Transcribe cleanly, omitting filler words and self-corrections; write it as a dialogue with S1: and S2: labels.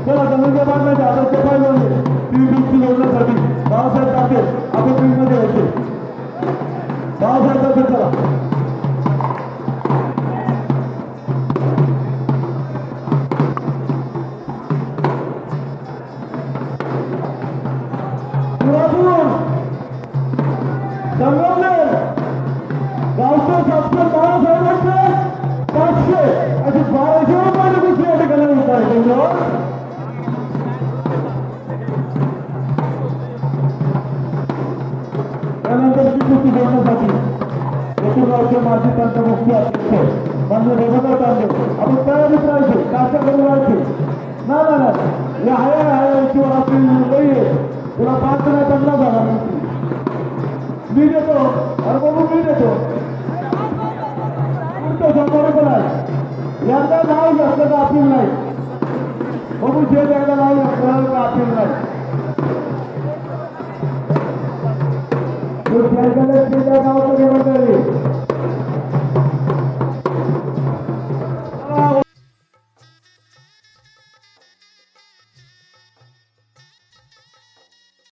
S1: चला धनुष्यबाणाच्या आदर्श पाहिजे ती दुसरी जोडण्यासाठी बाळासाहेब टाके आपण टीममध्ये यायचे बाळासाहेब टाके चला संगमनेर गावचे 712 500 अशी 1200 रुपयाची दुसरी या ठिकाणी होत आहे त्यानंतर कुस्ती जोडण्यासाठी यशोगावचे माजी तंत्रमुख्य अध्यक्ष मान्य रेवंत तांबे आपण तयारीत राहायचे काशा करून राहायचे नाही हे आहे किंवा आपली लई आहे तुला 5 नाही 15 झाला मी देतो अरे बाबू मी देतो बरोबर आहे एकदा नाव घेतलं का अपील नाही बघू शेत एकदा नाव घेतलं का अपील नाही गावचं